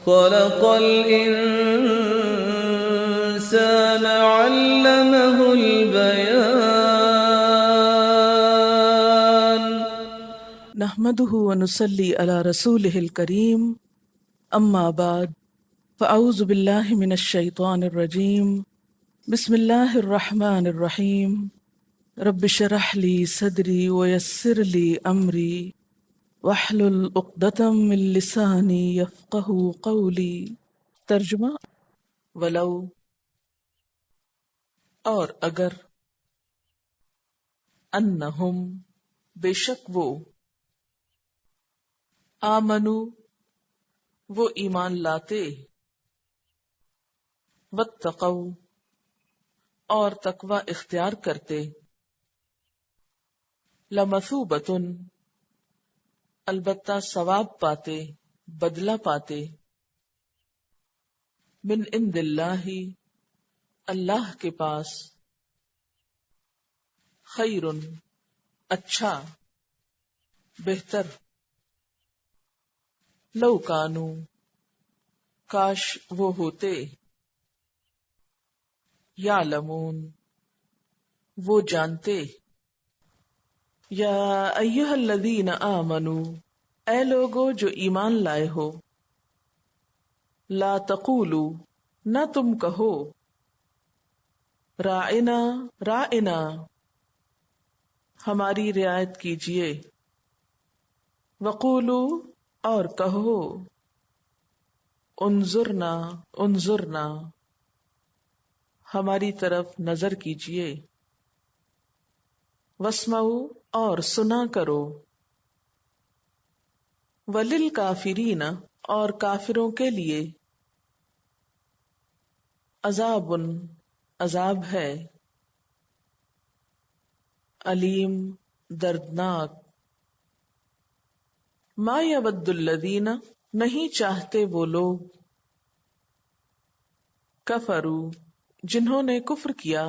خلق الإنسان علمه البيان نحمده ونصلي على رسوله الكريم اما بعد فاعوذ بالله من الشيطان الرجيم بسم الله الرحمن الرحيم رب اشرح لي صدري ويسر لي امري واحلل عقدة من لساني يفقهوا قولي۔ ترجمہ، ولو اور اگر، انہم بے شک وہ، آمنو وہ ایمان لاتے، واتقوا اور تقوی اختیار کرتے، لمثوبۃ البتہ ثواب پاتے، بدلہ پاتے، من عند اللہ اللہ کے پاس، خیر اچھا، بہتر، لو کانوا کاش وہ ہوتے، یعلمون وہ جانتے، یا ایھا الذین آمنوا اے لوگو جو ایمان لائے ہو، لا تقولوا نہ تم کہو، راعنا راعنا ہماری رعایت کیجیے، وقولوا اور کہو، انظرنا انظرنا ہماری طرف نظر کیجیے، واسمعوا اور سنا کرو، وللکافرین اور کافروں کے لیے، عذاب عذاب ہے، علیم دردناک، ما یود الذین نہیں چاہتے وہ لوگ، کفروا جنہوں نے کفر کیا،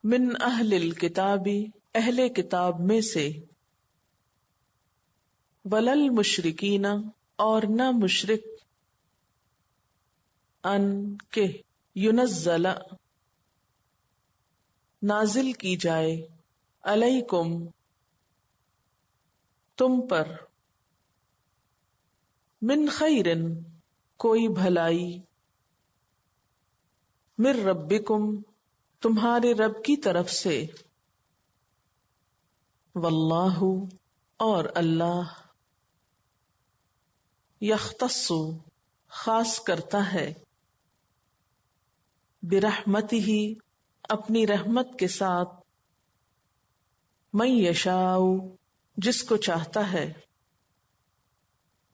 من اہل الکتاب اہل کتاب میں سے، ولل مشرکین اور نہ مشرک، ان کے ینزل نازل کی جائے، علیکم تم پر، من خیر کوئی بھلائی، من ربکم تمہارے رب کی طرف سے، واللہ اور اللہ، یختص خاص کرتا ہے، برحمتہ اپنی رحمت کے ساتھ، من یشاء جس کو چاہتا ہے،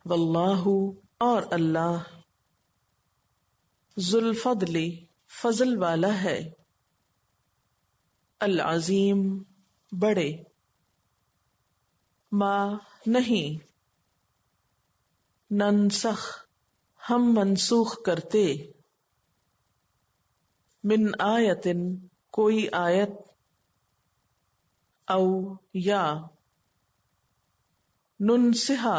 واللہ اور اللہ، ذو الفضل فضل والا ہے، العظیم بڑے، ما نہیں، ننسخ ہم منسوخ کرتے، من آیت کوئی آیت، او یا، ننسہا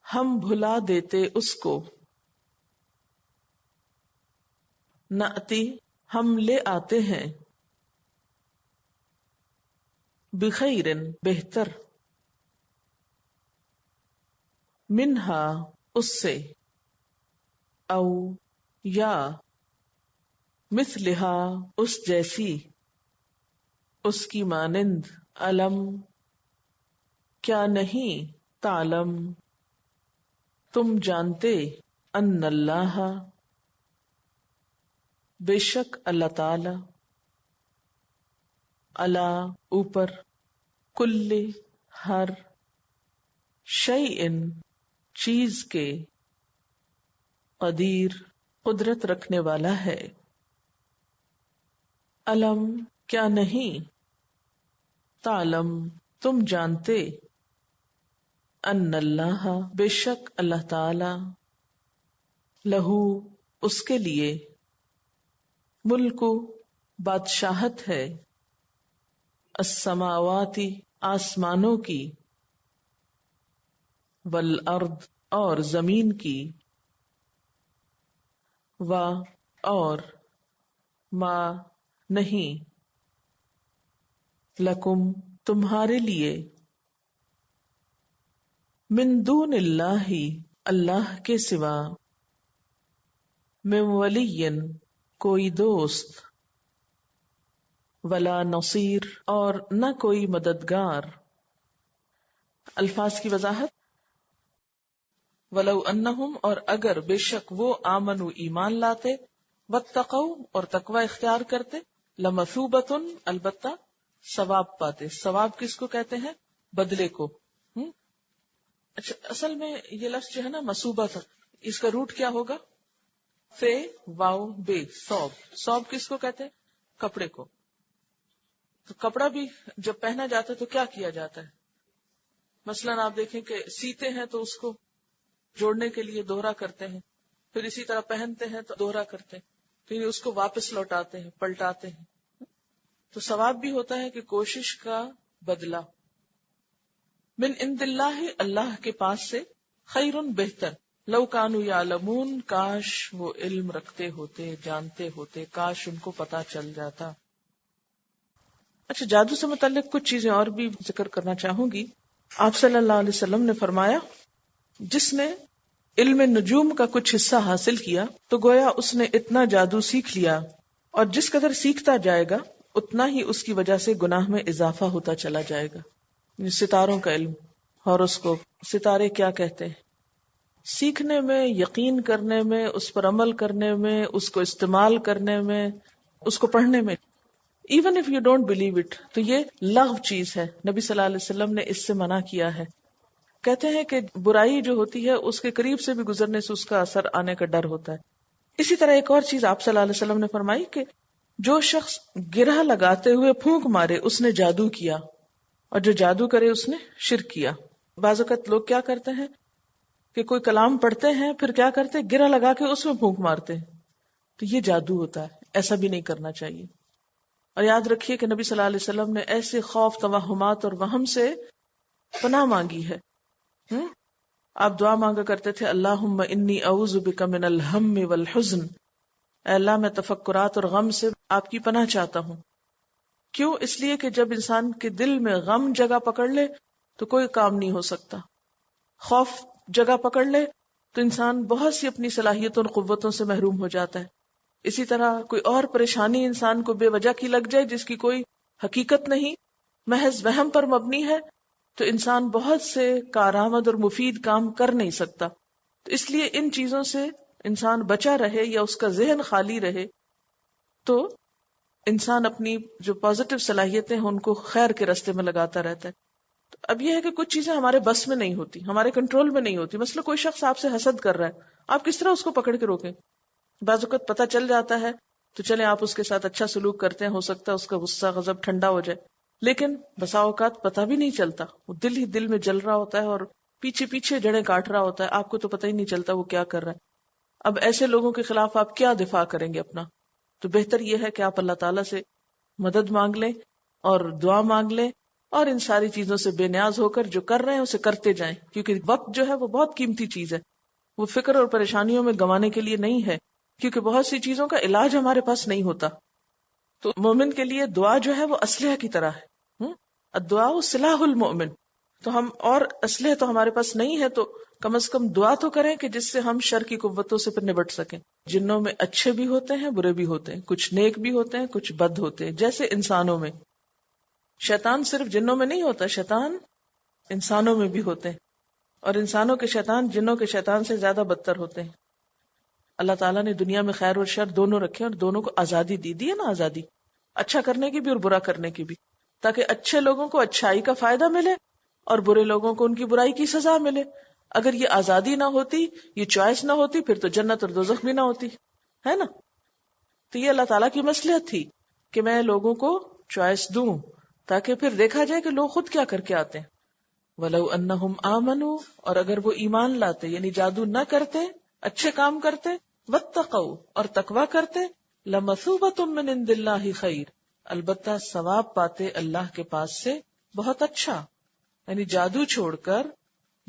ہم بھلا دیتے اس کو، نأتی ہم لے آتے ہیں، بخیر بہتر، منہا اس سے، او یا، مثلہا اس جیسی، اس کی مانند، علم کیا نہیں، تعلم تم جانتے، ان اللہ بے شک اللہ تعالی، علی اوپر، کل ہر، شیء چیز کے، قدیر قدرت رکھنے والا ہے، علم کیا نہیں، تعلم تم جانتے، ان اللہ بے شک اللہ تعالی، لہو اس کے لیے، ملک بادشاہت ہے، السماوات آسمانوں کی، والارض اور زمین کی، و اور، ما نہیں، لکم تمہارے لیے، من دون اللہ اللہ کے سوا، من ولی کوئی دوست، ولا نصیر اور نہ کوئی مددگار۔ الفاظ کی وضاحت، ولو انہم اور اگر بے شک وہ آمنو ایمان لاتے، واتقوا اور تقوی اختیار کرتے، لمثوبۃ البتہ ثواب پاتے۔ ثواب کس کو کہتے ہیں؟ بدلے کو۔ اچھا، اصل میں یہ لفظ جو ہے نا مثوبہ تھا، اس کا روٹ کیا ہوگا؟ فے واو بے، ثوب۔ ثوب کس کو کہتے ہیں؟ کپڑے کو۔ تو کپڑا بھی جب پہنا جاتا ہے تو کیا کیا جاتا ہے؟ مثلاً آپ دیکھیں کہ سیتے ہیں تو اس کو جوڑنے کے لیے دوہرا کرتے ہیں، پھر اسی طرح پہنتے ہیں تو دوہرا کرتے ہیں، پھر اس کو واپس لوٹاتے ہیں، پلٹاتے ہیں۔ تو ثواب بھی ہوتا ہے کہ کوشش کا بدلہ۔ من عند اللہ اللہ کے پاس سے، خیر بہتر، لو کانوا یعلمون کاش وہ علم رکھتے ہوتے، جانتے ہوتے، کاش ان کو پتا چل جاتا۔ اچھا، جادو سے متعلق کچھ چیزیں اور بھی ذکر کرنا چاہوں گی۔ آپ صلی اللہ علیہ وسلم نے فرمایا، جس نے علم نجوم کا کچھ حصہ حاصل کیا تو گویا اس نے اتنا جادو سیکھ لیا، اور جس قدر سیکھتا جائے گا اتنا ہی اس کی وجہ سے گناہ میں اضافہ ہوتا چلا جائے گا۔ ستاروں کا علم، ہاروسکوپ، ستارے کیا کہتے ہیں، سیکھنے میں، یقین کرنے میں، اس پر عمل کرنے میں، اس کو استعمال کرنے میں، اس کو پڑھنے میں، even if you don't believe it, تو یہ لغو چیز ہے۔ نبی صلی اللہ علیہ وسلم نے اس سے منع کیا ہے۔ کہتے ہیں کہ برائی جو ہوتی ہے اس کے قریب سے بھی گزرنے سے اس کا اثر آنے کا ڈر ہوتا ہے۔ اسی طرح ایک اور چیز آپ صلی اللہ علیہ وسلم نے فرمائی کہ جو شخص گرہ لگاتے ہوئے پھونک مارے اس نے جادو کیا، اور جو جادو کرے اس نے شرک کیا۔ بعض اوقات لوگ کیا کرتے ہیں کہ کوئی کلام پڑھتے ہیں، پھر کیا کرتے ہیں، گرہ لگا کے اس میں پھونک مارتے ہیں، تو یہ جادو ہوتا ہے، ایسا بھی نہیں کرنا چاہیے۔ اور یاد رکھیے کہ نبی صلی اللہ علیہ وسلم نے ایسے خوف، توہمات اور وہم سے پناہ مانگی ہے۔ آپ دعا مانگا کرتے تھے، اللہم انی اعوذ بک من الہم والحزن، اے اللہ میں تفکرات اور غم سے آپ کی پناہ چاہتا ہوں۔ کیوں؟ اس لیے کہ جب انسان کے دل میں غم جگہ پکڑ لے تو کوئی کام نہیں ہو سکتا، خوف جگہ پکڑ لے تو انسان بہت سی اپنی صلاحیتوں اور قوتوں سے محروم ہو جاتا ہے۔ اسی طرح کوئی اور پریشانی انسان کو بے وجہ کی لگ جائے جس کی کوئی حقیقت نہیں، محض وہم پر مبنی ہے، تو انسان بہت سے کارآمد اور مفید کام کر نہیں سکتا۔ تو اس لیے ان چیزوں سے انسان بچا رہے یا اس کا ذہن خالی رہے تو انسان اپنی جو پازیٹیو صلاحیتیں ہیں ان کو خیر کے راستے میں لگاتا رہتا ہے۔ تو اب یہ ہے کہ کچھ چیزیں ہمارے بس میں نہیں ہوتی، ہمارے کنٹرول میں نہیں ہوتی۔ مثلا کوئی شخص آپ سے حسد کر رہا ہے، آپ کس طرح اس کو پکڑ کے روکیں؟ بعض اوقات پتہ چل جاتا ہے تو چلیں آپ اس کے ساتھ اچھا سلوک کرتے ہیں، ہو سکتا ہے اس کا غصہ غضب ٹھنڈا ہو جائے، لیکن بسا اوقات پتہ بھی نہیں چلتا، وہ دل ہی دل میں جل رہا ہوتا ہے اور پیچھے پیچھے جڑیں کاٹ رہا ہوتا ہے، آپ کو تو پتہ ہی نہیں چلتا وہ کیا کر رہا ہے۔ اب ایسے لوگوں کے خلاف آپ کیا دفاع کریں گے اپنا؟ تو بہتر یہ ہے کہ آپ اللہ تعالیٰ سے مدد مانگ لیں اور دعا مانگ لیں، اور ان ساری چیزوں سے بے نیاز ہو کر جو کر رہے ہیں اسے کرتے جائیں، کیونکہ وقت جو ہے وہ بہت قیمتی چیز ہے، وہ فکر اور پریشانیوں میں گنوانے کے لیے نہیں ہے، کیونکہ بہت سی چیزوں کا علاج ہمارے پاس نہیں ہوتا۔ تو مومن کے لیے دعا جو ہے وہ اسلحہ کی طرح ہے، الدعاء سلاح المؤمن۔ تو ہم اور اسلحہ تو ہمارے پاس نہیں ہے، تو کم از کم دعا تو کریں کہ جس سے ہم شر کی قوتوں سے پھر نبٹ سکیں۔ جنوں میں اچھے بھی ہوتے ہیں، برے بھی ہوتے ہیں، کچھ نیک بھی ہوتے ہیں، کچھ بد ہوتے ہیں، جیسے انسانوں میں۔ شیطان صرف جنوں میں نہیں ہوتا، شیطان انسانوں میں بھی ہوتے ہیں، اور انسانوں کے شیطان جنوں کے شیطان سے زیادہ بدتر ہوتے ہیں۔ اللہ تعالیٰ نے دنیا میں خیر اور شر دونوں رکھے اور دونوں کو آزادی دی ہے نا، آزادی اچھا کرنے کی بھی اور برا کرنے کی بھی، تاکہ اچھے لوگوں کو اچھائی کا فائدہ ملے اور برے لوگوں کو ان کی برائی کی سزا ملے۔ اگر یہ آزادی نہ ہوتی، یہ چوائس نہ ہوتی، پھر تو جنت اور دوزخ بھی نہ ہوتی، ہے نا۔ تو یہ اللہ تعالیٰ کی مصلحت تھی کہ میں لوگوں کو چوائس دوں، تاکہ پھر دیکھا جائے کہ لوگ خود کیا کر کے آتے ہیں۔ وَلَوْ أَنَّهُمْ آمَنُوا، اور اگر وہ ایمان لاتے، یعنی جادو نہ کرتے، اچھے کام کرتے، وَاتَّقَوْا اور تقوی کرتے، لَمَثُوبَةٌ مِّنْ عِندِ اللَّهِ خَيْرٌ، البتہ ثواب پاتے اللہ کے پاس سے بہت اچھا۔ یعنی جادو چھوڑ کر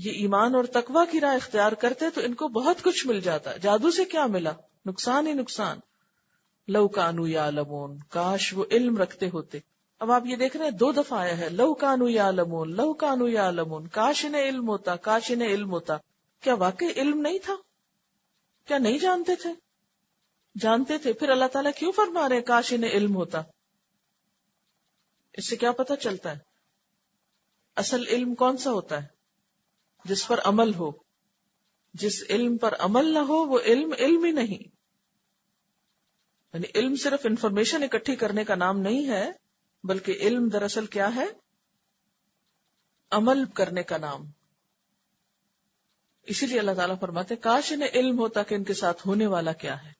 یہ ایمان اور تقوی کی راہ اختیار کرتے تو ان کو بہت کچھ مل جاتا. جادو سے کیا ملا؟ نقصان ہی نقصان. لو کانوا یعلمون، کاش وہ علم رکھتے ہوتے. اب آپ یہ دیکھ رہے ہیں 2 دفعہ آیا ہے لو کانوا یعلمون، لو کانوا یعلمون، کاش انہیں علم ہوتا، کاش انہیں علم ہوتا. کیا واقعی علم نہیں تھا؟ کیا نہیں جانتے تھے؟ جانتے تھے. پھر اللہ تعالیٰ کیوں فرما رہے ہیں کاش انہیں علم ہوتا؟ اس سے کیا پتہ چلتا ہے؟ اصل علم کون سا ہوتا ہے؟ جس پر عمل ہو. جس علم پر عمل نہ ہو وہ علم علم ہی نہیں. یعنی علم صرف انفارمیشن اکٹھی کرنے کا نام نہیں ہے، بلکہ علم دراصل کیا ہے؟ عمل کرنے کا نام. اسی لیے اللہ تعالیٰ فرماتے کاش انہیں علم ہوتا کہ ان کے ساتھ ہونے والا کیا ہے.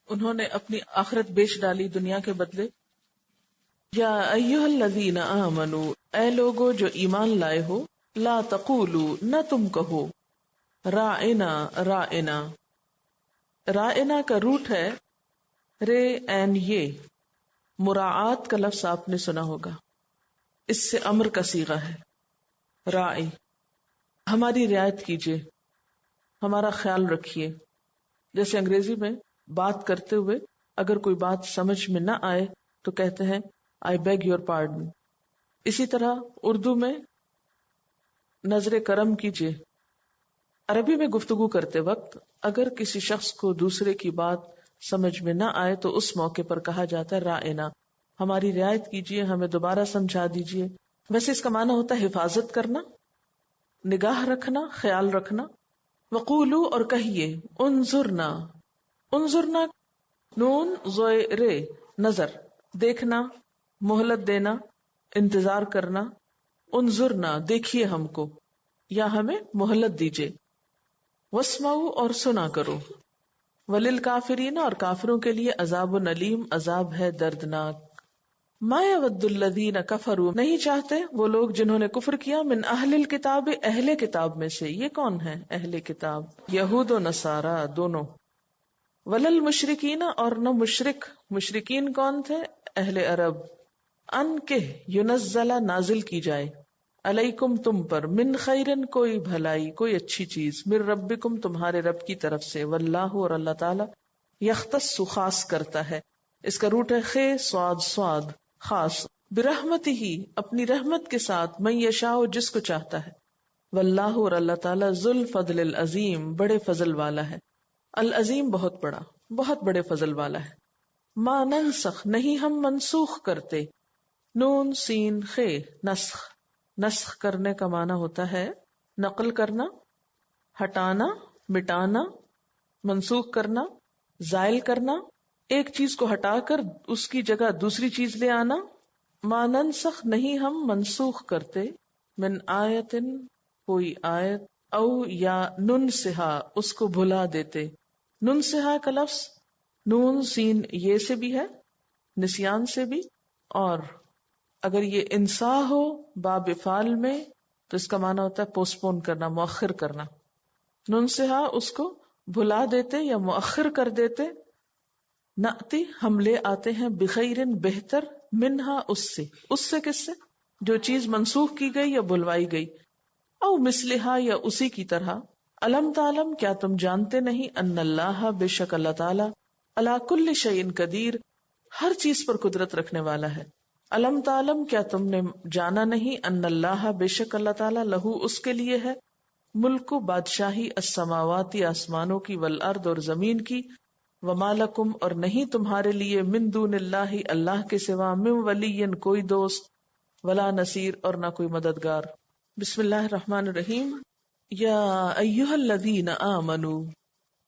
انہوں نے اپنی آخرت بیچ ڈالی دنیا کے بدلے. یا ایھا الذین آمنوا، اے لوگو جو ایمان لائے ہو، لا تقولوا، نہ تم کہو، راعنا راعنا. راعنا کا روٹ ہے رے این یہ. مراعات کا لفظ آپ نے سنا ہوگا، اس سے امر کا صیغہ ہے. راعی، ہماری رعایت کیجیے، ہمارا خیال رکھیے. جیسے انگریزی میں بات کرتے ہوئے اگر کوئی بات سمجھ میں نہ آئے تو کہتے ہیں I beg your pardon. اسی طرح اردو میں نظر کرم کیجیے. عربی میں گفتگو کرتے وقت اگر کسی شخص کو دوسرے کی بات سمجھ میں نہ آئے تو اس موقع پر کہا جاتا ہے راعنا، ہماری رعایت کیجیے، ہمیں دوبارہ سمجھا دیجیے. ویسے اس کا معنی ہوتا ہے حفاظت کرنا، نگاہ رکھنا، خیال رکھنا. وقولو، اور کہیے، انظرنا. انظرنا نون زوئے رے، نظر، دیکھنا، مہلت دینا، انتظار کرنا. انظرنا، دیکھیے ہم کو یا ہمیں مہلت دیجیے. واسمعوا، اور سنا کرو. وللکافرین، اور کافروں کے لیے عذاب علیم، عذاب ہے دردناک. ما یود الذین کفروا، نہیں چاہتے وہ لوگ جنہوں نے کفر کیا، من اہل الکتاب، اہل کتاب میں سے. یہ کون ہے اہل کتاب؟ یہود و نصارہ دونوں. وللمشرکین، اور نہ مشرک. مشرکین کون تھے؟ اہل عرب. ان کہ ینزل، نازل کی جائے، علیکم تم پر، من خیرن، کوئی بھلائی، کوئی اچھی چیز، من ربکم، تمہارے رب کی طرف سے. واللہ، اور اللہ تعالی، یختص، خاص کرتا ہے. اس کا روٹ ہے خے صاد صاد، خاص. برحمتہ، اپنی رحمت کے ساتھ، من یشاء، جس کو چاہتا ہے. واللہ، اور اللہ تعالی، ذو الفضل العظیم، بڑے فضل والا ہے. العظیم، بہت بڑا، بہت بڑے فضل والا ہے. ما ننسخ، نہیں ہم منسوخ کرتے. نون سین خے، نسخ. نسخ کرنے کا معنی ہوتا ہے نقل کرنا، ہٹانا، مٹانا. منسوخ کرنا، زائل کرنا، ایک چیز کو ہٹا کر اس کی جگہ دوسری چیز لے آنا. ما ننسخ، نہیں ہم منسوخ کرتے، من آیتن، کوئی آیت، او یا ننسہا، اس کو بھلا دیتے. ننسہا کا لفظ نون سین یہ سے بھی ہے، نسیان سے بھی، اور اگر یہ انسا ہو باب فعل میں تو اس کا معنی ہوتا ہے پوسٹ پون کرنا، مؤخر کرنا. ننسہا، اس کو بھلا دیتے یا مؤخر کر دیتے. نأتی، ہم لے آتے ہیں، بخیرن، بہتر، منہا، اس سے کس سے؟ جو چیز منسوخ کی گئی یا بھلوائی گئی. او مثلہا، یا اسی کی طرح. الم تعلم، کیا تم جانتے نہیں، ان اللہ، بے شک اللہ تعالی، علی کل شیء قدیر، ہر چیز پر قدرت رکھنے والا ہے. الم تعلم، کیا تم نے جانا نہیں، ان اللہ، بے شک اللہ تعالی، لہو، اس کے لیے ہے، ملک، بادشاہی، السماوات، آسمانوں کی، والارض، اور زمین کی. وما لکم، اور نہیں تمہارے لیے، من دون اللہ، اللہ کے سوا، من ولی، کوئی دوست، ولا نصیر، اور نہ کوئی مددگار. بسم اللہ الرحمن الرحیم. یا ایھا الذین آمنوا،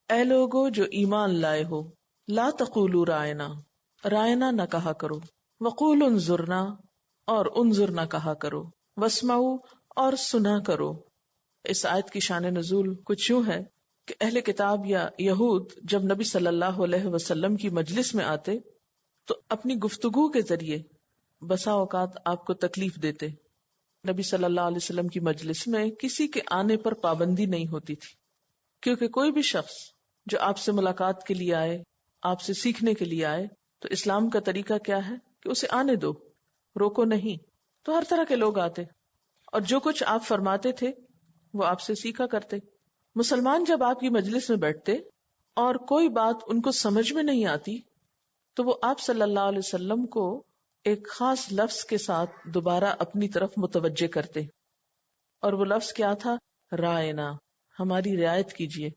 اے لوگو جو ایمان لائے ہو، لا تقولوا راعنا، راعنا نہ کہا کرو. وقولوا انظرنا، اور انظرنا کہا کرو. واسمعوا، اور سنا کرو. اس آیت کی شان نزول کچھ یوں ہے کہ اہل کتاب یا یہود جب نبی صلی اللہ علیہ وسلم کی مجلس میں آتے تو اپنی گفتگو کے ذریعے بسا اوقات آپ کو تکلیف دیتے. نبی صلی اللہ علیہ وسلم کی مجلس میں کسی کے آنے پر پابندی نہیں ہوتی تھی، کیونکہ کوئی بھی شخص جو آپ سے ملاقات کے لیے آئے، آپ سے سیکھنے کے لیے آئے، تو اسلام کا طریقہ کیا ہے کہ اسے آنے دو، روکو نہیں. تو ہر طرح کے لوگ آتے، اور جو کچھ آپ فرماتے تھے وہ آپ سے سیکھا کرتے. مسلمان جب آپ کی مجلس میں بیٹھتے اور کوئی بات ان کو سمجھ میں نہیں آتی تو وہ آپ صلی اللہ علیہ وسلم کو ایک خاص لفظ کے ساتھ دوبارہ اپنی طرف متوجہ کرتے، اور وہ لفظ کیا تھا؟ رائنا، ہماری رعایت کیجیے.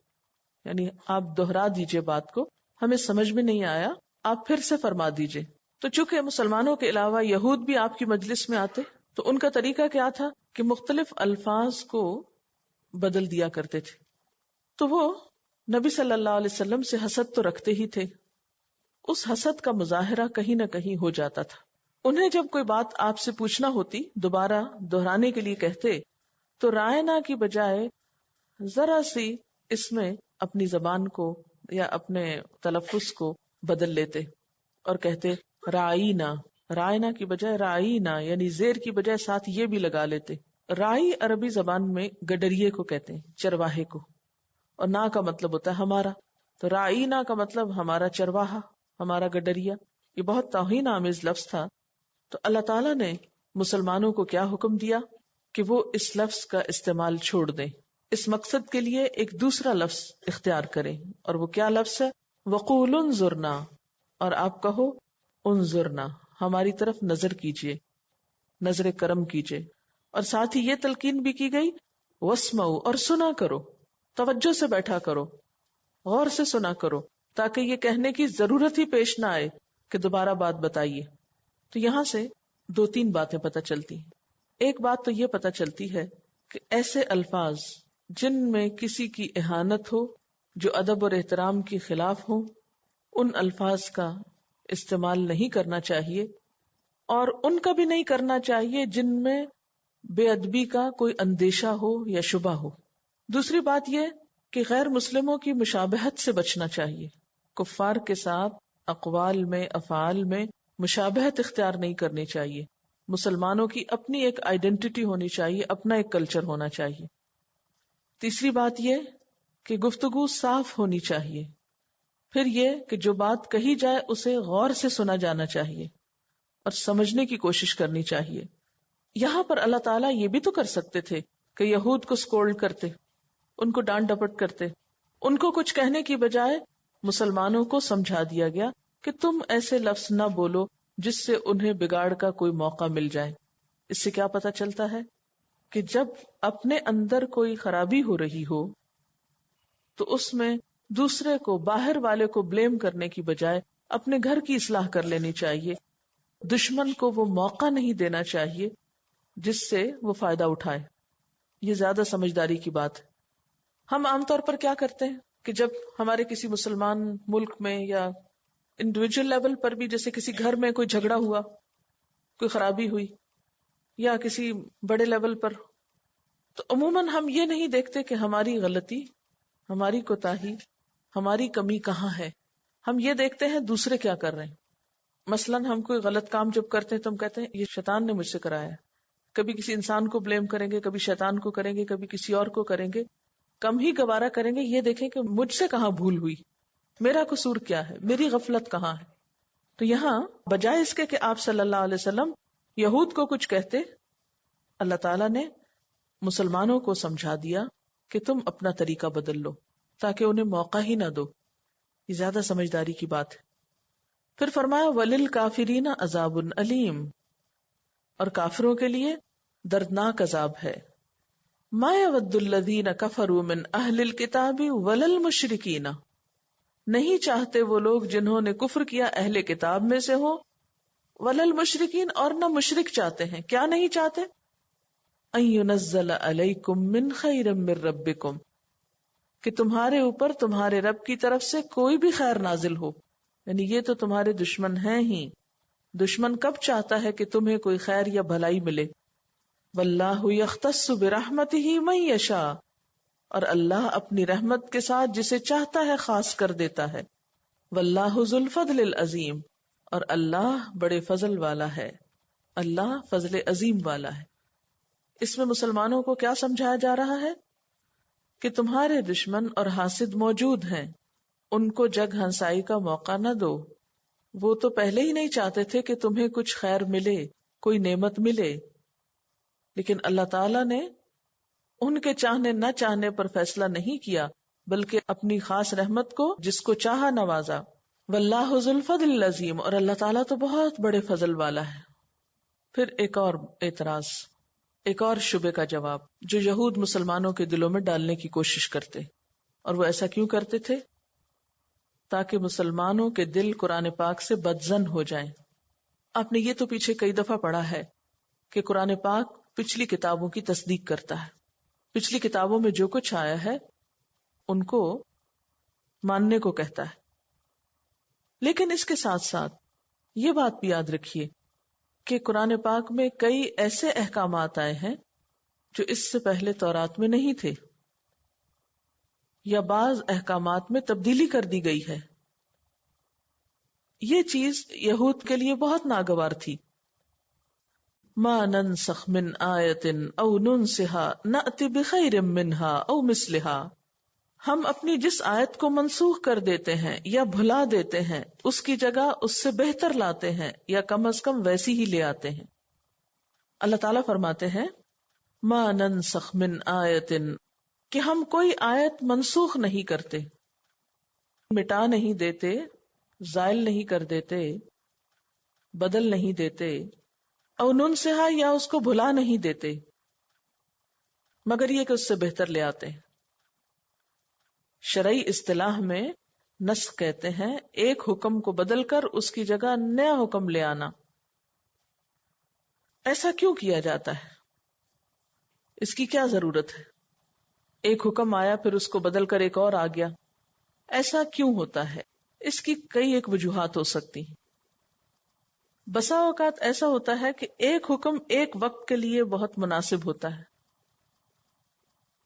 یعنی آپ دوہرا دیجیے بات کو، ہمیں سمجھ میں نہیں آیا، آپ پھر سے فرما دیجیے. تو چونکہ مسلمانوں کے علاوہ یہود بھی آپ کی مجلس میں آتے تو ان کا طریقہ کیا تھا کہ مختلف الفاظ کو بدل دیا کرتے تھے. تو وہ نبی صلی اللہ علیہ وسلم سے حسد تو رکھتے ہی تھے، اس حسد کا مظاہرہ کہیں نہ کہیں ہو جاتا تھا. انہیں جب کوئی بات آپ سے پوچھنا ہوتی، دوبارہ دہرانے کے لیے کہتے تو رائنا کی بجائے ذرا سی اس میں اپنی زبان کو یا اپنے تلفظ کو بدل لیتے اور کہتے رائنا. رائنا کی بجائے رائنا، یعنی زیر کی بجائے ساتھ یہ بھی لگا لیتے. رائی عربی زبان میں گڈریے کو کہتے ہیں، چرواہے کو، اور نا کا مطلب ہوتا ہے ہمارا. تو رائنا کا مطلب ہمارا چرواہا، ہمارا گڈریا. یہ بہت توہین آمیز لفظ تھا. تو اللہ تعالیٰ نے مسلمانوں کو کیا حکم دیا کہ وہ اس لفظ کا استعمال چھوڑ دیں، اس مقصد کے لیے ایک دوسرا لفظ اختیار کریں. اور وہ کیا لفظ ہے؟ وقول انظرنا، اور آپ کہو انظرنا، ہماری طرف نظر کیجیے، نظر کرم کیجیے. اور ساتھ ہی یہ تلقین بھی کی گئی واسمعوا، اور سنا کرو، توجہ سے بیٹھا کرو، غور سے سنا کرو، تاکہ یہ کہنے کی ضرورت ہی پیش نہ آئے کہ دوبارہ بات بتائیے. تو یہاں سے 2-3 باتیں پتہ چلتی ہیں. ایک بات تو یہ پتہ چلتی ہے کہ ایسے الفاظ جن میں کسی کی اہانت ہو، جو ادب اور احترام کے خلاف ہوں، ان الفاظ کا استعمال نہیں کرنا چاہیے، اور ان کا بھی نہیں کرنا چاہیے جن میں بے ادبی کا کوئی اندیشہ ہو یا شبہ ہو. دوسری بات یہ کہ غیر مسلموں کی مشابہت سے بچنا چاہیے. کفار کے ساتھ اقوال میں، افعال میں مشابہت اختیار نہیں کرنی چاہیے. مسلمانوں کی اپنی ایک آئیڈینٹی ہونی چاہیے، اپنا ایک کلچر ہونا چاہیے. تیسری بات یہ کہ گفتگو صاف ہونی چاہیے. پھر یہ کہ جو بات کہی جائے اسے غور سے سنا جانا چاہیے اور سمجھنے کی کوشش کرنی چاہیے. یہاں پر اللہ تعالیٰ یہ بھی تو کر سکتے تھے کہ یہود کو سکولڈ کرتے، ان کو ڈانٹ ڈپٹ کرتے. ان کو کچھ کہنے کی بجائے مسلمانوں کو سمجھا دیا گیا کہ تم ایسے لفظ نہ بولو جس سے انہیں بگاڑ کا کوئی موقع مل جائے. اس سے کیا پتہ چلتا ہے کہ جب اپنے اندر کوئی خرابی ہو رہی ہو تو اس میں دوسرے کو، باہر والے کو بلیم کرنے کی بجائے اپنے گھر کی اصلاح کر لینی چاہیے. دشمن کو وہ موقع نہیں دینا چاہیے جس سے وہ فائدہ اٹھائے. یہ زیادہ سمجھداری کی بات ہے. ہم عام طور پر کیا کرتے ہیں کہ جب ہمارے کسی مسلمان ملک میں یا انڈیویجول لیول پر بھی، جیسے کسی گھر میں کوئی جھگڑا ہوا، کوئی خرابی ہوئی، یا کسی بڑے لیول پر، تو عموماً ہم یہ نہیں دیکھتے کہ ہماری غلطی، ہماری کوتاہی، ہماری کمی کہاں ہے. ہم یہ دیکھتے ہیں دوسرے کیا کر رہے ہیں. مثلاً ہم کوئی غلط کام جب کرتے ہیں تو ہم کہتے ہیں یہ شیطان نے مجھ سے کرایا ہے. کبھی کسی انسان کو بلیم کریں گے، کبھی شیطان کو کریں گے، کبھی کسی اور کو کریں گے. کم ہی گوارا کریں گے یہ دیکھیں کہ مجھ سے کہاں بھول ہوئی، میرا قصور کیا ہے، میری غفلت کہاں ہے. تو یہاں بجائے اس کے کہ آپ صلی اللہ علیہ وسلم یہود کو کچھ کہتے، اللہ تعالیٰ نے مسلمانوں کو سمجھا دیا کہ تم اپنا طریقہ بدل لو تاکہ انہیں موقع ہی نہ دو. یہ زیادہ سمجھداری کی بات ہے. پھر فرمایا وَلِلْكَافِرِينَ عَذَابٌ أَلِيمٌ، اور کافروں کے لیے دردناک عذاب ہے. مَا يَوَدُّ الَّذِينَ كَفَرُوا مِنْ أَهْلِ الْكِتَابِ وَلَا الْمُشْرِكِينَ، نہیں چاہتے وہ لوگ جنہوں نے کفر کیا اہل کتاب میں سے ہو، وَلَا الْمُشْرِكِينَ، اور نہ مشرک چاہتے ہیں. کیا نہیں چاہتے؟ أَن يُنَزَّلَ عَلَيْكُم مِّن خَيْرٍ مِّن رَبِّكُمْ، کہ تمہارے اوپر تمہارے رب کی طرف سے کوئی بھی خیر نازل ہو. یعنی یہ تو تمہارے دشمن ہیں ہی. دشمن کب چاہتا ہے کہ تمہیں کوئی خیر یا بھلائی ملے؟ واللہ یختص برحمتہ من یشاء، اور اللہ اپنی رحمت کے ساتھ جسے چاہتا ہے خاص کر دیتا ہے. واللہ ذو الفضل العظیم، اور اللہ بڑے فضل والا ہے، اللہ فضل عظیم والا ہے. اس میں مسلمانوں کو کیا سمجھایا جا رہا ہے کہ تمہارے دشمن اور حاسد موجود ہیں، ان کو جگ ہنسائی کا موقع نہ دو. وہ تو پہلے ہی نہیں چاہتے تھے کہ تمہیں کچھ خیر ملے، کوئی نعمت ملے، لیکن اللہ تعالیٰ نے ان کے چاہنے نہ چاہنے پر فیصلہ نہیں کیا، بلکہ اپنی خاص رحمت کو جس کو چاہا نوازا۔ واللہ ذو الفضل العظیم، اور اللہ تعالیٰ تو بہت بڑے فضل والا ہے۔ پھر ایک اور اعتراض، ایک اور شبے کا جواب جو یہود مسلمانوں کے دلوں میں ڈالنے کی کوشش کرتے، اور وہ ایسا کیوں کرتے تھے؟ تاکہ مسلمانوں کے دل قرآن پاک سے بدظن ہو جائیں۔ آپ نے یہ تو پیچھے کئی دفعہ پڑھا ہے کہ قرآن پاک پچھلی کتابوں کی تصدیق کرتا ہے، پچھلی کتابوں میں جو کچھ آیا ہے ان کو ماننے کو کہتا ہے، لیکن اس کے ساتھ ساتھ یہ بات بھی یاد رکھیے کہ قرآن پاک میں کئی ایسے احکامات آئے ہیں جو اس سے پہلے تورات میں نہیں تھے، یا بعض احکامات میں تبدیلی کر دی گئی ہے۔ یہ چیز یہود کے لیے بہت ناگوار تھی۔ ما ننسخ من آیت او ننسها نأتی بخیر منہا او مثلہا، ہم اپنی جس آیت کو منسوخ کر دیتے ہیں یا بھلا دیتے ہیں اس کی جگہ اس سے بہتر لاتے ہیں یا کم از کم ویسی ہی لے آتے ہیں۔ اللہ تعالیٰ فرماتے ہیں ما ننسخ من آیت، کہ ہم کوئی آیت منسوخ نہیں کرتے، مٹا نہیں دیتے، زائل نہیں کر دیتے، بدل نہیں دیتے، او ننسہا یا اس کو بھلا نہیں دیتے، مگر یہ کہ اس سے بہتر لے آتے ہیں۔ شرعی اصطلاح میں نسخ کہتے ہیں ایک حکم کو بدل کر اس کی جگہ نیا حکم لے آنا۔ ایسا کیوں کیا جاتا ہے؟ اس کی کیا ضرورت ہے؟ ایک حکم آیا پھر اس کو بدل کر ایک اور آ گیا، ایسا کیوں ہوتا ہے؟ اس کی کئی ایک وجوہات ہو سکتی ہیں۔ بسا اوقات ایسا ہوتا ہے کہ ایک حکم ایک وقت کے لیے بہت مناسب ہوتا ہے،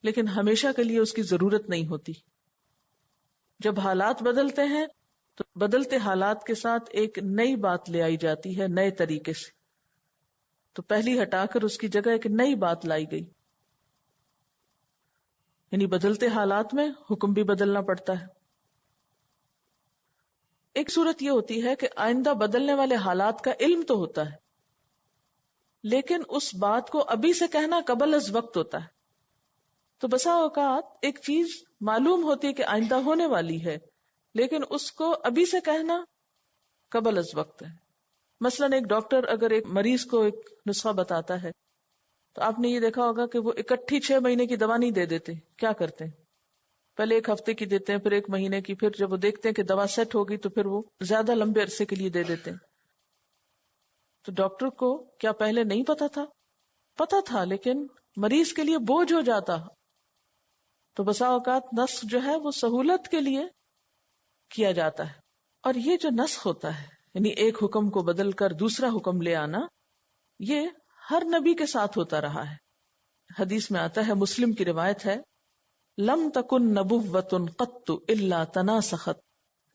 لیکن ہمیشہ کے لیے اس کی ضرورت نہیں ہوتی۔ جب حالات بدلتے ہیں تو بدلتے حالات کے ساتھ ایک نئی بات لے آئی جاتی ہے نئے طریقے سے، تو پہلی ہٹا کر اس کی جگہ ایک نئی بات لائی گئی، یعنی بدلتے حالات میں حکم بھی بدلنا پڑتا ہے۔ ایک صورت یہ ہوتی ہے کہ آئندہ بدلنے والے حالات کا علم تو ہوتا ہے، لیکن اس بات کو ابھی سے کہنا قبل از وقت ہوتا ہے۔ تو بسا اوقات ایک چیز معلوم ہوتی ہے کہ آئندہ ہونے والی ہے، لیکن اس کو ابھی سے کہنا قبل از وقت ہے۔ مثلاً ایک ڈاکٹر اگر ایک مریض کو ایک نسخہ بتاتا ہے تو آپ نے یہ دیکھا ہوگا کہ وہ اکٹھی 6 مہینے کی دوا نہیں دے دیتے، کیا کرتے ہیں؟ پہلے 1 ہفتے کی دیتے ہیں، پھر 1 مہینے کی، پھر جب وہ دیکھتے ہیں کہ دوا سیٹ ہوگی تو پھر وہ زیادہ لمبے عرصے کے لیے دے دیتے ہیں۔ تو ڈاکٹر کو کیا پہلے نہیں پتا تھا؟ پتا تھا، لیکن مریض کے لیے بوجھ ہو جاتا۔ تو بسا اوقات نسخ جو ہے وہ سہولت کے لیے کیا جاتا ہے، اور یہ جو نسخ ہوتا ہے یعنی ایک حکم کو بدل کر دوسرا حکم لے آنا، یہ ہر نبی کے ساتھ ہوتا رہا ہے۔ حدیث میں آتا ہے، مسلم کی روایت ہے، لم تکن نبوۃ قط الا تناسخت،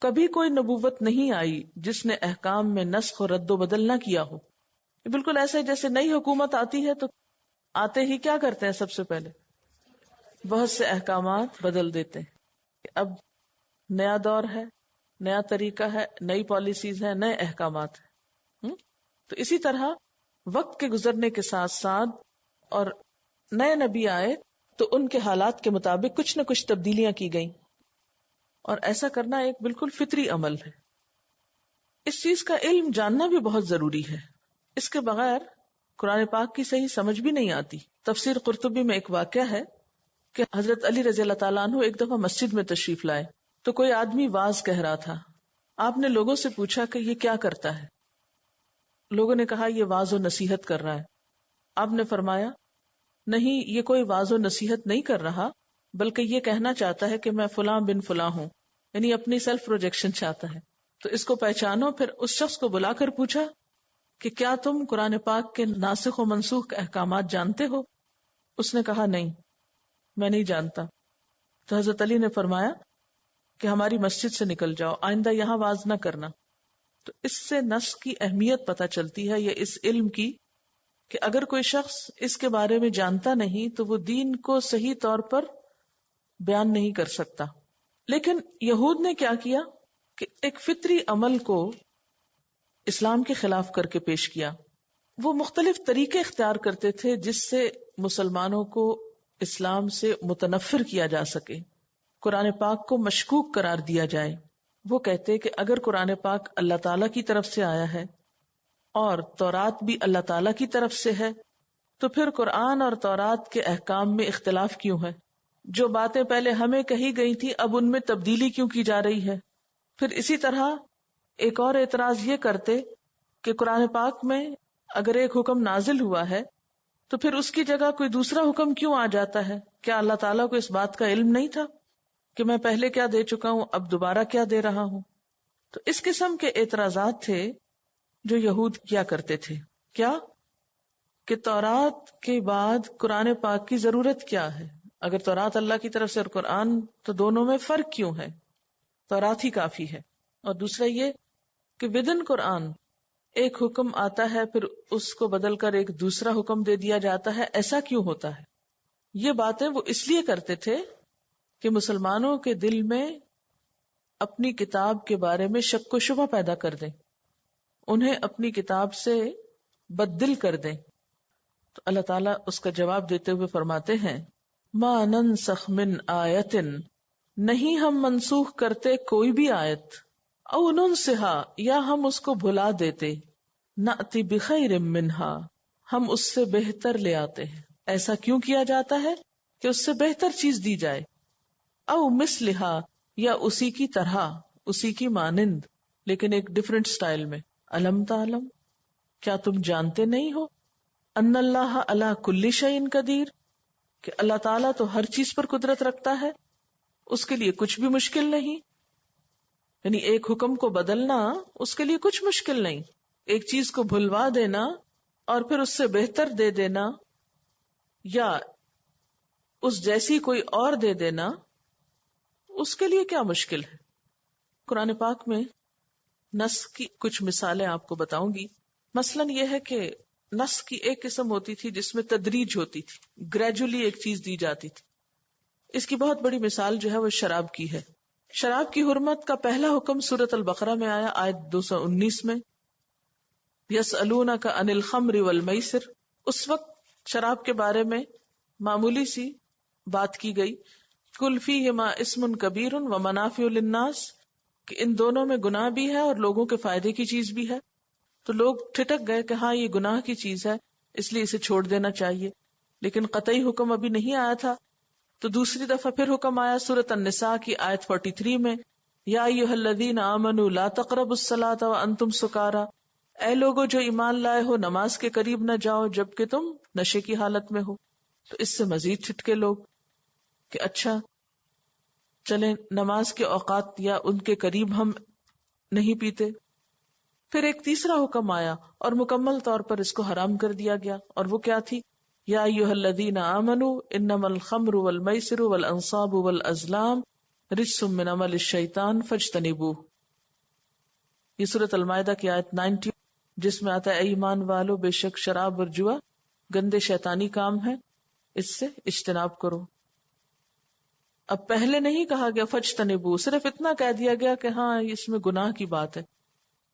کبھی کوئی نبوت نہیں آئی جس نے احکام میں نسخ و رد و بدل نہ کیا ہو۔ بالکل ایسے جیسے نئی حکومت آتی ہے تو آتے ہی کیا کرتے ہیں؟ سب سے پہلے بہت سے احکامات بدل دیتے ہیں، اب نیا دور ہے، نیا طریقہ ہے، نئی پالیسیز ہیں، نئے احکامات ہیں۔ تو اسی طرح وقت کے گزرنے کے ساتھ ساتھ اور نئے نبی آئے تو ان کے حالات کے مطابق کچھ نہ کچھ تبدیلیاں کی گئیں، اور ایسا کرنا ایک بالکل فطری عمل ہے۔ اس چیز کا علم جاننا بھی بہت ضروری ہے، اس کے بغیر قرآن پاک کی صحیح سمجھ بھی نہیں آتی۔ تفسیر قرطبی میں ایک واقعہ ہے کہ حضرت علی رضی اللہ تعالیٰ عنہ ایک دفعہ مسجد میں تشریف لائے تو کوئی آدمی واز کہہ رہا تھا۔ آپ نے لوگوں سے پوچھا کہ یہ کیا کرتا ہے؟ لوگوں نے کہا یہ واز و نصیحت کر رہا ہے۔ آپ نے فرمایا نہیں، یہ کوئی واز و نصیحت نہیں کر رہا، بلکہ یہ کہنا چاہتا ہے کہ میں فلاں بن فلاں ہوں، یعنی اپنی سیلف پروجیکشن چاہتا ہے۔ تو اس کو پہچانو۔ پھر اس شخص کو بلا کر پوچھا کہ کیا تم قرآن پاک کے ناسخ و منسوخ احکامات جانتے ہو؟ اس نے کہا نہیں، میں نہیں جانتا۔ تو حضرت علی نے فرمایا کہ ہماری مسجد سے نکل جاؤ، آئندہ یہاں واز نہ کرنا۔ تو اس سے نسخ کی اہمیت پتہ چلتی ہے، یا اس علم کی، کہ اگر کوئی شخص اس کے بارے میں جانتا نہیں تو وہ دین کو صحیح طور پر بیان نہیں کر سکتا۔ لیکن یہود نے کیا کیا کہ ایک فطری عمل کو اسلام کے خلاف کر کے پیش کیا۔ وہ مختلف طریقے اختیار کرتے تھے جس سے مسلمانوں کو اسلام سے متنفر کیا جا سکے، قرآن پاک کو مشکوک قرار دیا جائے. وہ کہتے کہ اگر قرآن پاک اللہ تعالیٰ کی طرف سے آیا ہے اور تورات بھی اللہ تعالیٰ کی طرف سے ہے تو پھر قرآن اور تورات کے احکام میں اختلاف کیوں ہے؟ جو باتیں پہلے ہمیں کہی گئی تھی اب ان میں تبدیلی کیوں کی جا رہی ہے؟ پھر اسی طرح ایک اور اعتراض یہ کرتے کہ قرآن پاک میں اگر ایک حکم نازل ہوا ہے تو پھر اس کی جگہ کوئی دوسرا حکم کیوں آ جاتا ہے؟ کیا اللہ تعالیٰ کو اس بات کا علم نہیں تھا کہ میں پہلے کیا دے چکا ہوں، اب دوبارہ کیا دے رہا ہوں؟ تو اس قسم کے اعتراضات تھے جو یہود کیا کرتے تھے. کیا کہ تورات کے بعد قرآن پاک کی ضرورت کیا ہے؟ اگر تورات اللہ کی طرف سے اور قرآن تو دونوں میں فرق کیوں ہے؟ تورات ہی کافی ہے. اور دوسرا یہ کہ ودن قرآن ایک حکم آتا ہے پھر اس کو بدل کر ایک دوسرا حکم دے دیا جاتا ہے، ایسا کیوں ہوتا ہے؟ یہ باتیں وہ اس لیے کرتے تھے کہ مسلمانوں کے دل میں اپنی کتاب کے بارے میں شک و شبہ پیدا کر دیں، انہیں اپنی کتاب سے بددل کر دیں. تو اللہ تعالیٰ اس کا جواب دیتے ہوئے فرماتے ہیں ما ننسخ من آیت، نہیں ہم منسوخ کرتے کوئی بھی آیت، او ننسہا یا ہم اس کو بھلا دیتے، نأتی بخیر منہا ہم اس سے بہتر لے آتے ہیں. ایسا کیوں کیا جاتا ہے کہ اس سے بہتر چیز دی جائے، او مثلہا یا اسی کی طرح، اسی کی مانند لیکن ایک ڈفرنٹ سٹائل میں. الم تعلم، کیا تم جانتے نہیں ہو، ان اللہ علی کل شیء قدیر، کہ اللہ تعالیٰ تو ہر چیز پر قدرت رکھتا ہے، اس کے لیے کچھ بھی مشکل نہیں. یعنی ایک حکم کو بدلنا اس کے لیے کچھ مشکل نہیں، ایک چیز کو بھلوا دینا اور پھر اس سے بہتر دے دینا یا اس جیسی کوئی اور دے دینا، اس کے لیے کیا مشکل ہے. قرآن پاک میں نسخ کی کچھ مثالیں آپ کو بتاؤں گی. مثلاً یہ ہے کہ نسخ کی ایک قسم ہوتی تھی جس میں تدریج ہوتی تھی، گریجولی ایک چیز دی جاتی تھی. اس کی بہت بڑی مثال جو ہے وہ شراب کی ہے. شراب کی حرمت کا پہلا حکم سورۃ البقرہ میں آیا، آیت 219 میں، یسألونک عن الخمر والمیسر. اس وقت شراب کے بارے میں معمولی سی بات کی گئی، قل فیہما اسم کبیر ومنافع للناس، کہ ان دونوں میں گناہ بھی ہے اور لوگوں کے فائدے کی چیز بھی ہے. تو لوگ ٹھٹک گئے کہ ہاں یہ گناہ کی چیز ہے اس لیے اسے چھوڑ دینا چاہیے، لیکن قطعی حکم ابھی نہیں آیا تھا. تو دوسری دفعہ پھر حکم آیا سورۃ النساء کی آیت 43 میں، یا ایھا الذین آمنوا لا تقربوا الصلاۃ وانتم سکارى، اے لوگو جو ایمان لائے ہو نماز کے قریب نہ جاؤ جبکہ تم نشے کی حالت میں ہو. تو اس سے مزید ٹھٹکے لوگ کہ اچھا چلیں نماز کے اوقات یا ان کے قریب ہم نہیں پیتے. پھر ایک تیسرا حکم آیا اور مکمل طور پر اس کو حرام کر دیا گیا، اور وہ کیا تھی، یا ایھا الذین آمنوا انما الخمر والمیسر والانصاب والازلام رجس من عمل الشیطان فاجتنبوہ. یہ سورۃ المائدہ کی آیت 90 جس میں آتا ہے اے ایمان والو بے شک شراب اور جوا گندے شیطانی کام ہے، اس سے اجتناب کرو. اب پہلے نہیں کہا گیا فاجتنبوہ، صرف اتنا کہہ دیا گیا کہ ہاں اس میں گناہ کی بات ہے.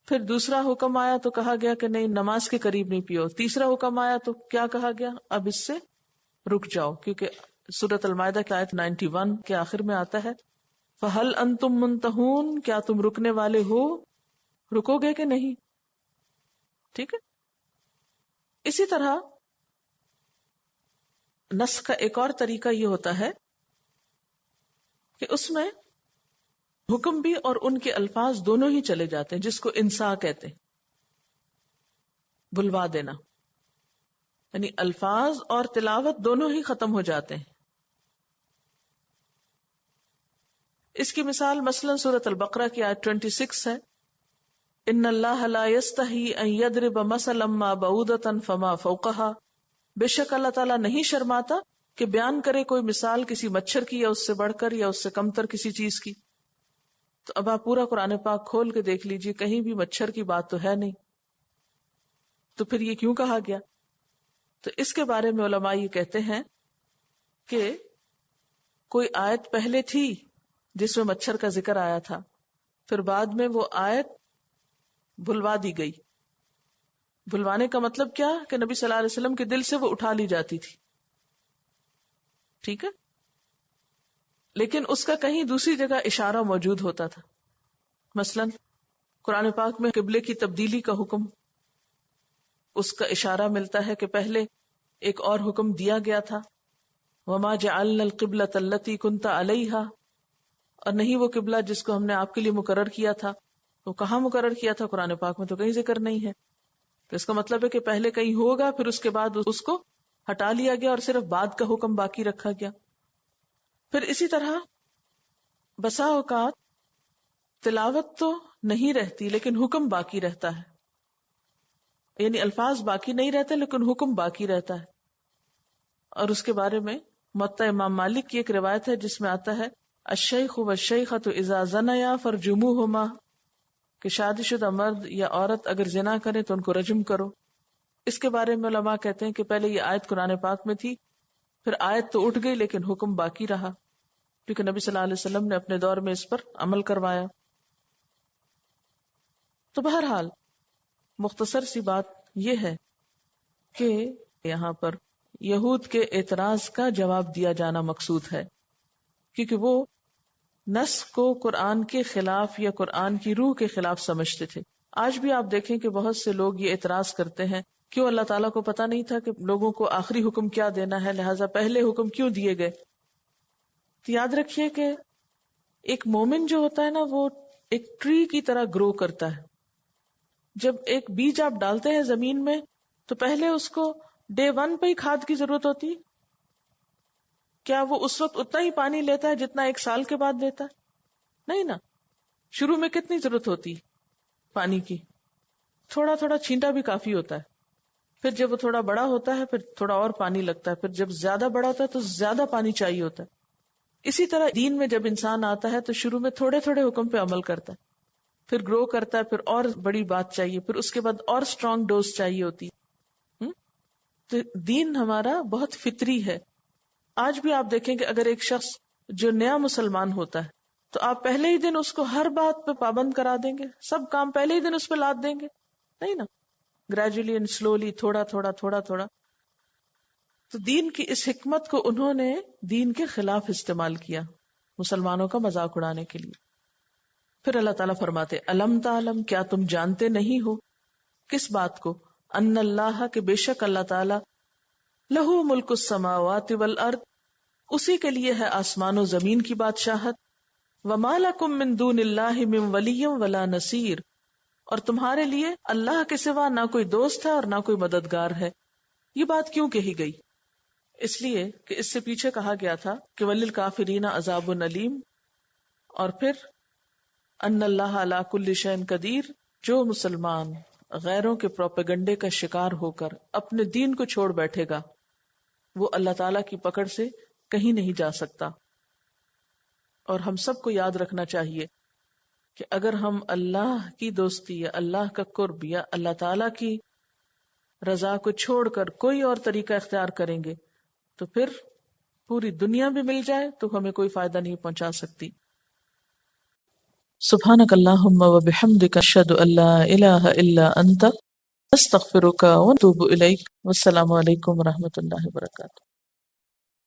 پھر دوسرا حکم آیا تو کہا گیا کہ نہیں نماز کے قریب نہیں پیو. تیسرا حکم آیا تو کیا کہا گیا، اب اس سے رک جاؤ، کیونکہ سورۃ المائدہ کی آیت 91 کے آخر میں آتا ہے فَهَلْ أَنْتُمْ مُنْتَهُونَ، کیا تم رکنے والے ہو، رکو گے کہ نہیں. ٹھیک ہے. اسی طرح نسخ کا ایک اور طریقہ یہ ہوتا ہے کہ اس میں حکم بھی اور ان کے الفاظ دونوں ہی چلے جاتے ہیں، جس کو انسا کہتے ہیں، بلوا دینا، یعنی الفاظ اور تلاوت دونوں ہی ختم ہو جاتے ہیں. اس کی مثال مثلا سورۃ البقرہ کی آیت 26 ہے، ان اللہ لا یستحی ان یضرب مثلا ما بعوضۃ فما فوقها، بے شک اللہ تعالیٰ نہیں شرماتا کہ بیان کرے کوئی مثال کسی مچھر کی یا اس سے بڑھ کر یا اس سے کم تر کسی چیز کی. تو اب آپ پورا قرآن پاک کھول کے دیکھ لیجئے، کہیں بھی مچھر کی بات تو ہے نہیں، تو پھر یہ کیوں کہا گیا؟ تو اس کے بارے میں علماء یہ کہتے ہیں کہ کوئی آیت پہلے تھی جس میں مچھر کا ذکر آیا تھا، پھر بعد میں وہ آیت بھلوا دی گئی. بھلوانے کا مطلب کیا کہ نبی صلی اللہ علیہ وسلم کے دل سے وہ اٹھا لی جاتی تھی. ٹھیک ہے، لیکن اس کا کہیں دوسری جگہ اشارہ موجود ہوتا تھا. مثلا قرآن پاک میں قبلے کی تبدیلی کا حکم، اس کا اشارہ ملتا ہے کہ پہلے ایک اور حکم دیا گیا تھا، وما جعلنا القبلۃ التی کنت علیہا، اور نہیں وہ قبلہ جس کو ہم نے آپ کے لیے مقرر کیا تھا. تو کہاں مقرر کیا تھا؟ قرآن پاک میں تو کہیں ذکر نہیں ہے. تو اس کا مطلب ہے کہ پہلے کہیں ہوگا، پھر اس کے بعد اس کو ہٹا لیا گیا اور صرف بعد کا حکم باقی رکھا گیا. پھر اسی طرح بسا اوقات تلاوت تو نہیں رہتی لیکن حکم باقی رہتا ہے، یعنی الفاظ باقی نہیں رہتے لیکن حکم باقی رہتا ہے. اور اس کے بارے میں موطا امام مالک کی ایک روایت ہے جس میں آتا ہے الشیخ والشیخۃ اذا زنیا فرجموہما، کہ شادی شدہ مرد یا عورت اگر زنا کرے تو ان کو رجم کرو. اس کے بارے میں علماء کہتے ہیں کہ پہلے یہ آیت قرآن پاک میں تھی، پھر آیت تو اٹھ گئی لیکن حکم باقی رہا، کیونکہ نبی صلی اللہ علیہ وسلم نے اپنے دور میں اس پر عمل کروایا. تو بہرحال مختصر سی بات یہ ہے کہ یہاں پر یہود کے اعتراض کا جواب دیا جانا مقصود ہے، کیونکہ وہ نص کو قرآن کے خلاف یا قرآن کی روح کے خلاف سمجھتے تھے. آج بھی آپ دیکھیں کہ بہت سے لوگ یہ اعتراض کرتے ہیں، کیوں اللہ تعالیٰ کو پتا نہیں تھا کہ لوگوں کو آخری حکم کیا دینا ہے، لہٰذا پہلے حکم کیوں دیے گئے. تو یاد رکھیے کہ ایک مومن جو ہوتا ہے نا، وہ ایک ٹری کی طرح گرو کرتا ہے. جب ایک بیج آپ ڈالتے ہیں زمین میں تو پہلے اس کو ڈے 1 پہ ہی کھاد کی ضرورت ہوتی ہے؟ کیا وہ اس وقت اتنا ہی پانی لیتا ہے جتنا 1 سال کے بعد لیتا ہے؟ نہیں نا. شروع میں کتنی ضرورت ہوتی پانی کی؟ تھوڑا تھوڑا چھینٹا بھی کافی ہوتا ہے. پھر جب وہ تھوڑا بڑا ہوتا ہے پھر تھوڑا اور پانی لگتا ہے، پھر جب زیادہ بڑا ہوتا ہے تو زیادہ پانی چاہیے ہوتا ہے. اسی طرح دین میں جب انسان آتا ہے تو شروع میں تھوڑے تھوڑے حکم پہ عمل کرتا ہے، پھر گرو کرتا ہے، پھر اور بڑی بات چاہیے، پھر اس کے بعد اور اسٹرانگ ڈوز چاہیے ہوتی ہے. تو دین ہمارا بہت فطری ہے. آج بھی آپ دیکھیں کہ اگر ایک شخص جو نیا مسلمان ہوتا ہے تو آپ پہلے ہی دن اس کو ہر بات پہ پابند کرا دیں گے، سب کام پہلے ہی دن اس پہ لاد دیں گے؟ نہیں نا. گریجولی اینڈ سلولی، تھوڑا تھوڑا تھوڑا تھوڑا. تو دین کی اس حکمت کو انہوں نے دین کے خلاف استعمال کیا، مسلمانوں کا مذاق اڑانے کے لیے. پھر اللہ تعالیٰ فرماتے الم تعلم، کیا تم جانتے نہیں ہو؟ کس بات کو؟ ان اللہ، کہ بے شک اللہ تعالیٰ لہو ملک السماوات والارض، اسی کے لیے ہے آسمان و زمین کی بادشاہت. وما لکم من دون اللہ من ولی ولا نصیر، اور تمہارے لیے اللہ کے سوا نہ کوئی دوست ہے اور نہ کوئی مددگار ہے. یہ بات کیوں کہی گئی؟ اس لیے کہ اس سے پیچھے کہا گیا تھا کہ وللکافرین عذاب علیم، اور پھر ان اللہ علی کل شیء قدیر، جو مسلمان غیروں کے پروپیگنڈے کا شکار ہو کر اپنے دین کو چھوڑ بیٹھے گا وہ اللہ تعالیٰ کی پکڑ سے کہیں نہیں جا سکتا. اور ہم سب کو یاد رکھنا چاہیے کہ اگر ہم اللہ کی دوستی یا اللہ کا قرب یا اللہ تعالیٰ کی رضا کو چھوڑ کر کوئی اور طریقہ اختیار کریں گے تو پھر پوری دنیا بھی مل جائے تو ہمیں کوئی فائدہ نہیں پہنچا سکتی. سبحانک اللہم و بحمدک، اشہد ان لا الہ الا انت، استغفرک و اتوب الیک. والسلام علیکم و رحمۃ اللہ وبرکاتہ.